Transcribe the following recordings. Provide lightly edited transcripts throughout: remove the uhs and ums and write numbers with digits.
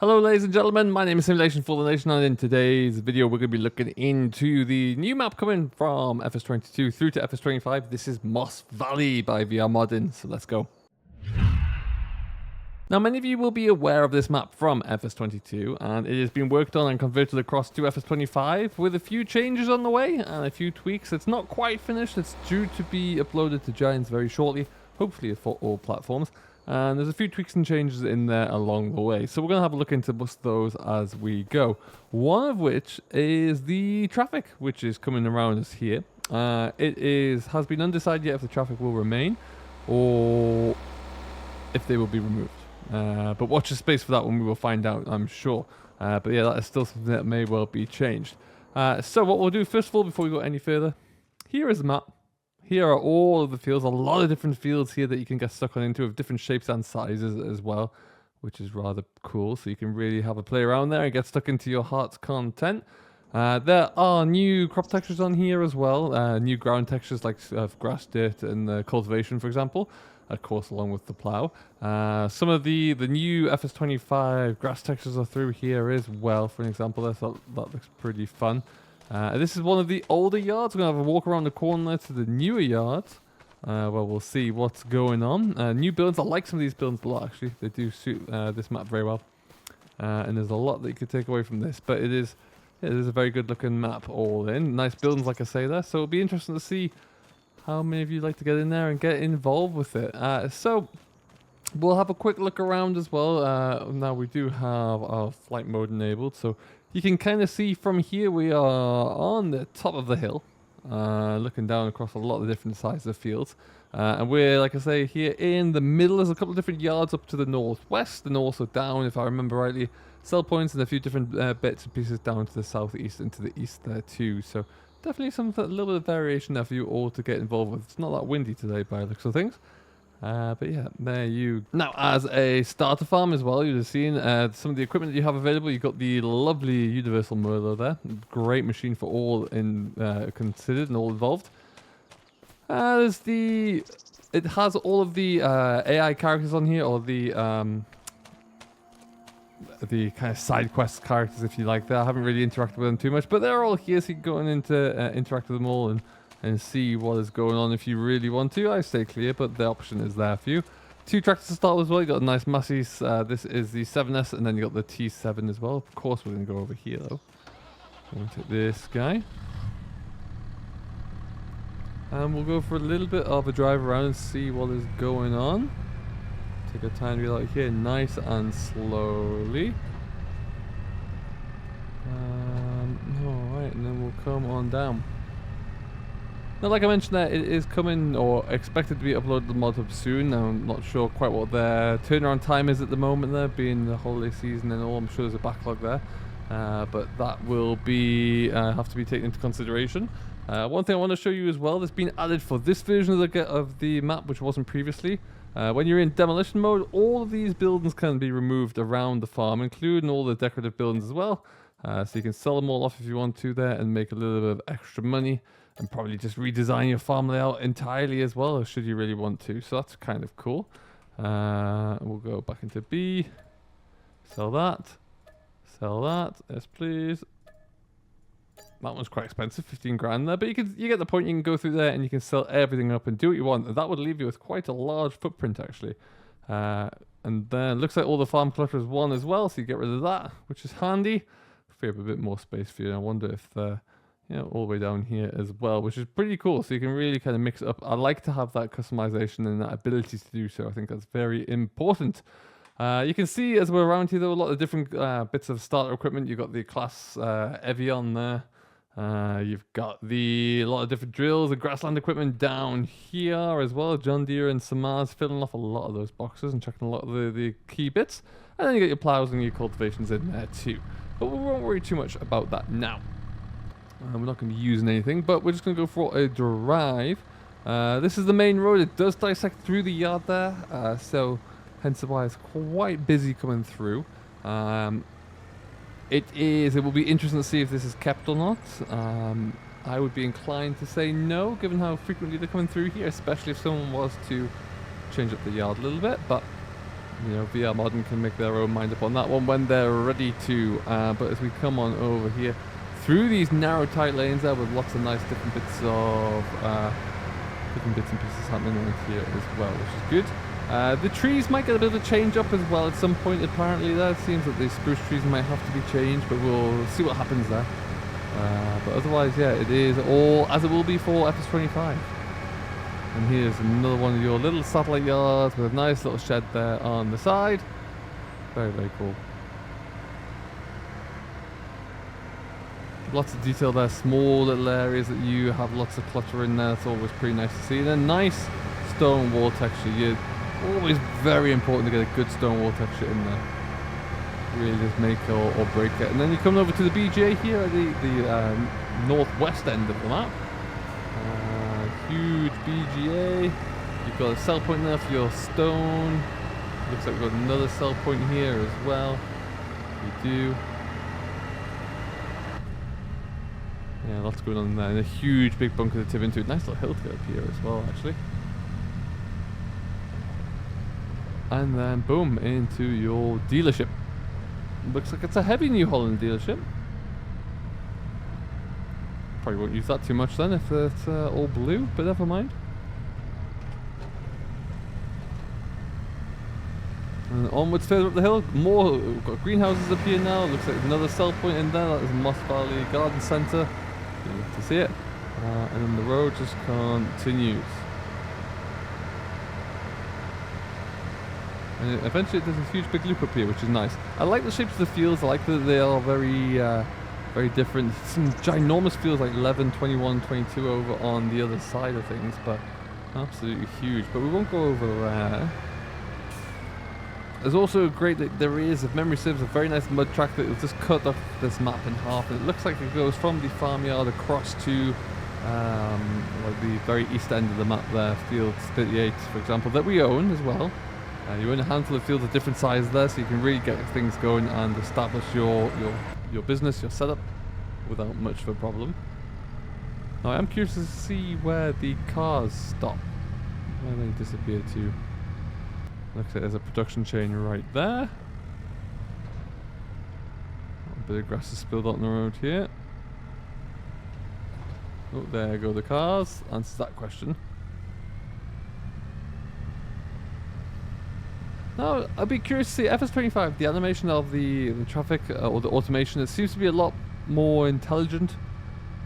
Hello ladies and gentlemen, my name is Simulation for the Nation, and in today's video we're going to be looking into the new map coming from FS22 through to FS25. This is Moss Valley by VR Modding, so let's go. Now many of you will be aware of this map from FS22, and it has been worked on and converted across to FS25 with a few changes on the way and a few tweaks. It's not quite finished, it's due to be uploaded to Giants very shortly, hopefully for all platforms. And there's a few tweaks and changes in there along the way. So we're going to have a look into most of those as we go. One of which is the traffic, which is coming around us here. Has been undecided yet if the traffic will remain or if they will be removed. But watch the space for that one, we will find out, I'm sure. But yeah, that is still something that may well be changed. So what we'll do first of all, before we go any further, here is the map. Here are all of the fields, a lot of different fields here that you can get stuck on into of different shapes and sizes as well, which is rather cool. So you can really have a play around there and get stuck into your heart's content. There are new crop textures on here as well, new ground textures like grass, dirt, and cultivation, for example, of course, along with the plow. Some of the new FS25 grass textures are through here as well, for an example. I thought that looks pretty fun. This is one of the older yards. We're going to have a walk around the corner to the newer yards. Where we'll see what's going on. New builds. I like some of these builds a lot, actually. They do suit this map very well. And there's a lot that you could take away from this. But it is a very good looking map all in. Nice buildings, like I say there. So it'll be interesting to see how many of you like to get in there and get involved with it. So we'll have a quick look around as well. Now we do have our flight mode enabled. So you can kind of see from here we are on the top of the hill, looking down across a lot of different sizes of fields. And we're, like I say, here in the middle. There's a couple of different yards up to the northwest and also down, if I remember rightly, sell points and a few different bits and pieces down to the southeast and to the east there too. So definitely a little bit of variation there for you all to get involved with. It's not that windy today by the looks of things. But yeah, there you go. Now, as a starter farm as well, you'd have seen some of the equipment that you have available. You've got the lovely Universal Merlot there. Great machine for all considered and all involved. It has all of the AI characters on here, or the kind of side quest characters, if you like that. I haven't really interacted with them too much, but they're all here, so you can go into interact with them all and see what is going on if you really want to. I stay clear, but the option is there for you. Two tractors to start with as well. You got a nice Massey's. This is the 7S, and then you got the T7 as well. Of course, we're going to go over here though. I'm going to take this guy, and we'll go for a little bit of a drive around and see what is going on. Take our time to get out here, nice and slowly. All right, and then we'll come on down. Now, like I mentioned there, it is coming or expected to be uploaded to ModHub soon. Now, I'm not sure quite what their turnaround time is at the moment there, being the holiday season and all. I'm sure there's a backlog there. But that will be have to be taken into consideration. One thing I want to show you as well that's been added for this version of the map, which wasn't previously. When you're in demolition mode, all of these buildings can be removed around the farm, including all the decorative buildings as well. So you can sell them all off if you want to there and make a little bit of extra money. And probably just redesign your farm layout entirely as well, should you really want to. So that's kind of cool. We'll go back into B. Sell that. Sell that. Yes, please. That one's quite expensive, 15 grand there. But you get the point. You can go through there and you can sell everything up and do what you want. And that would leave you with quite a large footprint, actually. And then looks like all the farm clusters won as well. So you get rid of that, which is handy. Free up a bit more space for you. And I wonder if all the way down here as well, which is pretty cool. So you can really kind of mix it up. I like to have that customization and that ability to do so. I think that's very important. You can see as we're around here, though, a lot of different bits of starter equipment. You've got the class Evian there. You've got a lot of different drills and grassland equipment down here as well. John Deere and Samars filling off a lot of those boxes and checking a lot of the key bits. And then you got your plows and your cultivations in there too. But we won't worry too much about that now. We're not going to be using anything, but we're just going to go for a drive. This is the main road. It does dissect through the yard there, so hence why it's quite busy coming through. It will be interesting to see if this is kept or not. I would be inclined to say no, given how frequently they're coming through here, especially if someone was to change up the yard a little bit, but You know, VR Modern can make their own mind up on that one when they're ready to. But as we come on over here, through these narrow, tight lanes there with lots of nice different bits and pieces happening around here as well, which is good. The trees might get a bit of a change up as well at some point. Apparently, there seems that the spruce trees might have to be changed, but we'll see what happens there. But otherwise, yeah, it is all as it will be for FS25. And here's another one of your little satellite yards with a nice little shed there on the side. Very, very cool. Lots of detail there, small little areas that you have lots of clutter in there. It's always pretty nice to see. And then nice stone wall texture. You're always very important to get a good stone wall texture in there. Really just make or break it. And then you come over to the BGA here at the northwest end of the map. Huge BGA. You've got a sell point there for your stone. Looks like we've got another sell point here as well. We do. Yeah, lots going on there. And a huge big bunker to tip into. Nice little hill to go up here as well, actually. And then boom, into your dealership. Looks like it's a heavy New Holland dealership. Probably won't use that too much then if it's all blue, but never mind. And onwards further up the hill, more, we've got greenhouses up here now. Looks like another sell point in there. That is Moss Valley Garden Centre. You love to see it. And then the road just continues. And eventually there's a huge big loop up here, which is nice. I like the shapes of the fields. I like that they are very very different. Some ginormous fields like 11, 21, 22 over on the other side of things, but absolutely huge. But we won't go over there. There's also great that there is, if memory serves, a very nice mud track that will just cut off this map in half. And it looks like it goes from the farmyard across to like the very east end of the map there, field 38, for example, that we own as well. You own a handful of fields of different sizes there, so you can really get things going and establish your business, your setup, without much of a problem. Now, I'm curious to see where the cars stop. Where they disappear to. Looks like there's a production chain right there. A bit of grass is spilled out on the road here. Oh, there go the cars. Answers that question. Now, I'd be curious to see FS25, the animation of the traffic or the automation. It seems to be a lot more intelligent.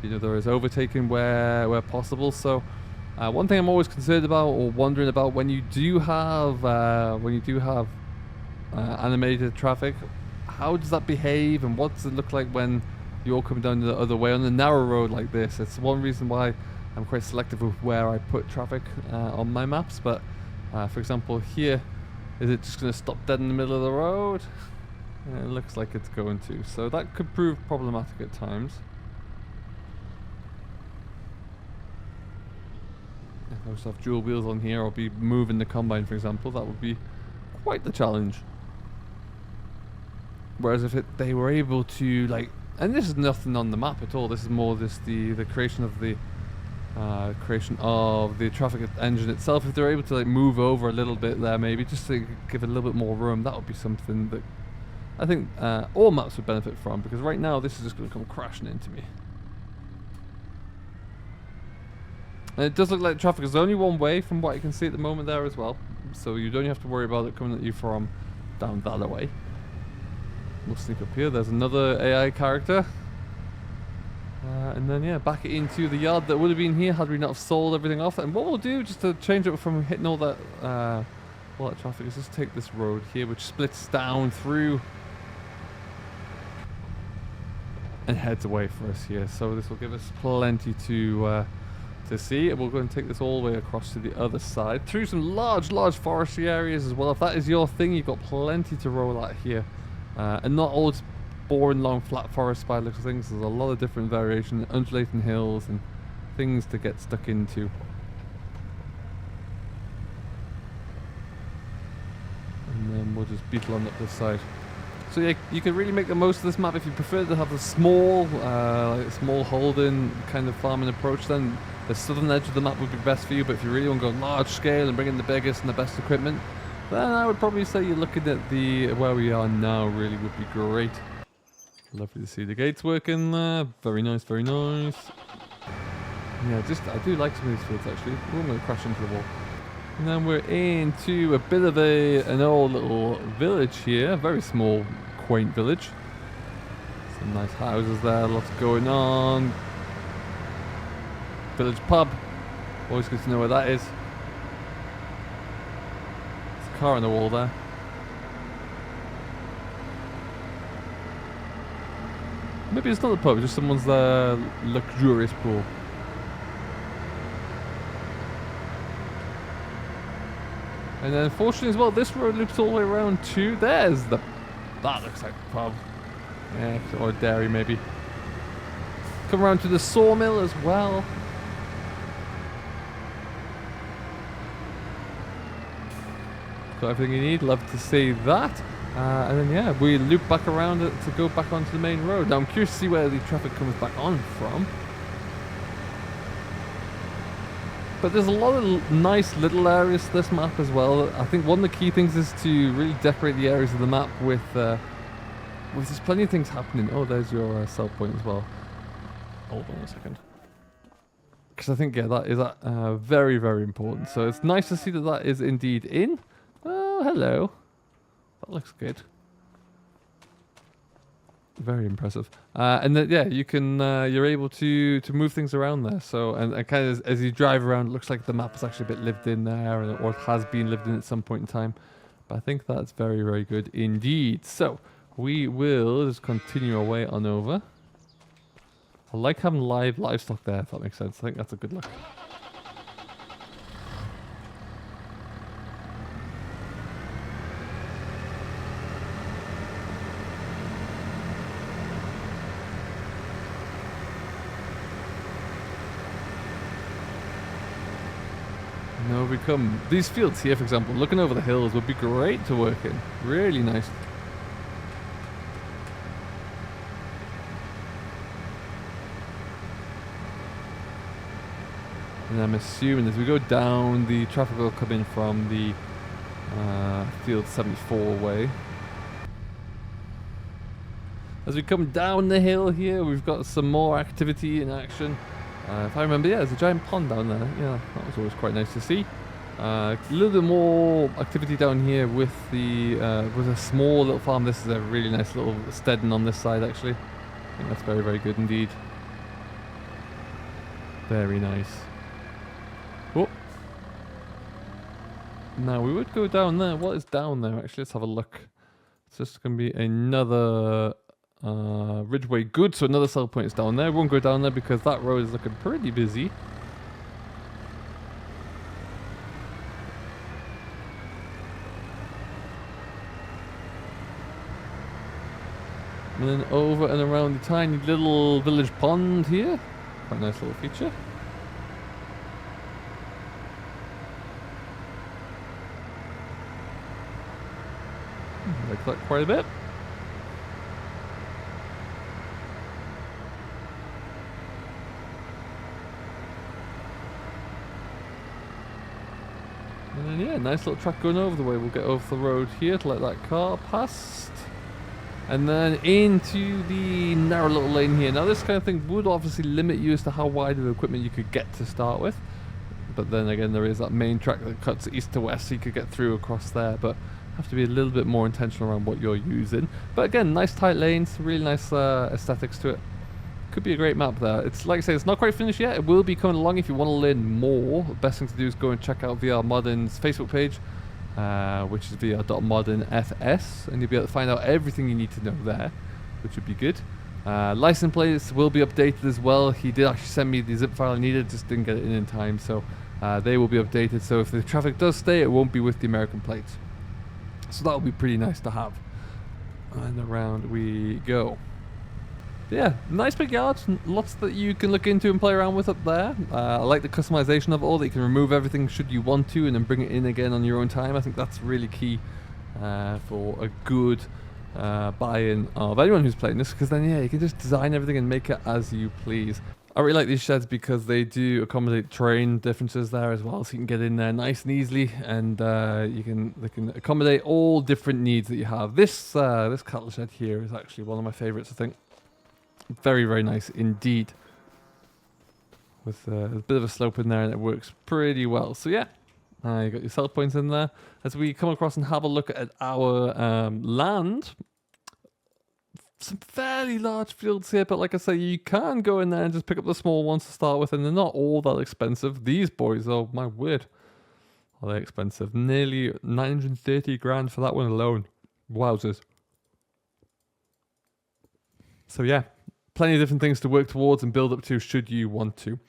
You know, there is overtaking where possible. So, one thing I'm always concerned about or wondering about when you do have animated traffic, how does that behave and what does it look like when you're coming down the other way on a narrow road like this? It's one reason why I'm quite selective with where I put traffic on my maps. But for example, here. Is it just going to stop dead in the middle of the road? Yeah, it looks like it's going to. So that could prove problematic at times. If I was to have dual wheels on here or be moving the combine, for example, that would be quite the challenge. Whereas if they were able to, like, and this is nothing on the map at all. This is more just the creation of the traffic engine itself. If they're able to like move over a little bit there, maybe just to give it a little bit more room, that would be something that I think all maps would benefit from, because right now this is just going to come crashing into me. And it does look like traffic is only one way from what I can see at the moment there as well, so you don't have to worry about it coming at you from down that way. We'll sneak up here. There's another AI character. And then, yeah, back into the yard that would have been here had we not have sold everything off. And what we'll do, just to change it from hitting all that traffic, is just take this road here, which splits down through and heads away for us here. So this will give us plenty to see. And we'll go and take this all the way across to the other side, through some large forestry areas as well. If that is your thing, you've got plenty to roll out here. And not all just boring long flat forest by the looks of things. There's a lot of different variation, undulating hills and things to get stuck into. And then we'll just beetle on up this side. So yeah, you can really make the most of this map. If you prefer to have a small holding kind of farming approach, then the southern edge of the map would be best for you. But if you really want to go large scale and bring in the biggest and the best equipment, then I would probably say you're looking at the where we are now really would be great. Lovely to see the gates working there. Very nice, very nice. Yeah, I do like some of these fields actually. We're going to crash into the wall. And then we're into a bit of an old little village here. Very small, quaint village. Some nice houses there, lots going on. Village pub. Always good to know where that is. There's a car on the wall there. Maybe it's not a pub, just someone's luxurious pool. And then fortunately as well, this road loops all the way around too. That looks like the pub. Yeah, or a dairy maybe. Come around to the sawmill as well. Got everything you need, love to see that. And then yeah, we loop back around it to go back onto the main road. Now I'm curious to see where the traffic comes back on from. But there's a lot of nice little areas to this map as well. I think one of the key things is to really decorate the areas of the map with there's plenty of things happening. Oh, there's your sell point as well. Hold on a second. Because I think, yeah, that is very, very important. So it's nice to see that that is indeed in. Oh, hello. That looks good. Very impressive. And then yeah, you can you're able to move things around there. So and kind of as you drive around, it looks like the map is actually a bit lived in there, or it has been lived in at some point in time. But I think that's very, very good indeed. So we will just continue our way on over. I like having livestock there, if that makes sense. I think that's a good look. Now we come. These fields here, for example, looking over the hills would be great to work in. Really nice. And I'm assuming as we go down, the traffic will come in from the field 74 way. As we come down the hill here, we've got some more activity in action. If I remember, yeah, there's a giant pond down there. Yeah, that was always quite nice to see. A little bit more activity down here with a small little farm. This is a really nice little steading on this side, actually. I think that's very, very good indeed. Very nice. Oh. Now we would go down there. What is down there? Actually, let's have a look. It's just going to be another Ridgeway. Good, so another sell point is down there. We won't go down there because that road is looking pretty busy. And then over and around the tiny little village pond here. Quite a nice little feature. Like that quite a bit. And then yeah, nice little track going over the way. We'll get over the road here to let that car past. And then into the narrow little lane here. Now this kind of thing would obviously limit you as to how wide of equipment you could get to start with. But then again, there is that main track that cuts east to west, so you could get through across there. But have to be a little bit more intentional around what you're using. But again, nice tight lanes, really nice aesthetics to it. Could be a great map there. It's like I say, it's not quite finished yet. It will be coming along. If you want to learn more, the best thing to do is go and check out VR-Modern's Facebook page, which is VR.modernfs, and you'll be able to find out everything you need to know there, which would be good. License plates will be updated as well. He did actually send me the zip file I needed, just didn't get it in time, so they will be updated. So if the traffic does stay, it won't be with the American plates. So that'll be pretty nice to have. And around we go. Yeah, nice big yards, lots that you can look into and play around with up there. I like the customization of it all, that you can remove everything should you want to and then bring it in again on your own time. I think that's really key for a good buy-in of anyone who's playing this, because then yeah, you can just design everything and make it as you please. I really like these sheds because they do accommodate terrain differences there as well, so you can get in there nice and easily, and they can accommodate all different needs that you have. This this cattle shed here is actually one of my favorites, I think. Very, very nice indeed. With a bit of a slope in there, and it works pretty well. So yeah, you got your sell points in there. As we come across and have a look at our land, some fairly large fields here, but like I say, you can go in there and just pick up the small ones to start with, and they're not all that expensive. These boys, oh my word, are they expensive? Nearly 930 grand for that one alone. Wowzers. So yeah, plenty of different things to work towards and build up to should you want to.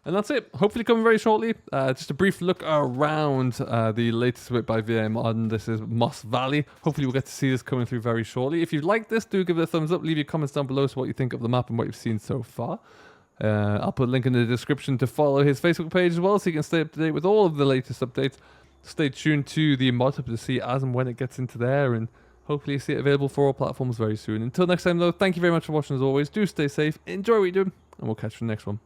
And that's it. Hopefully coming very shortly. Just a brief look around the latest bit by VA Modern. This is Moss Valley. Hopefully we'll get to see this coming through very shortly. If you like this, do give it a thumbs up. Leave your comments down below so what you think of the map and what you've seen so far. I'll put a link in the description to follow his Facebook page as well, so you can stay up to date with all of the latest updates. Stay tuned to the mod hub to see as and when it gets into there, and hopefully see it available for all platforms very soon. Until next time though, thank you very much for watching as always. Do stay safe, enjoy what you do, and we'll catch you in the next one.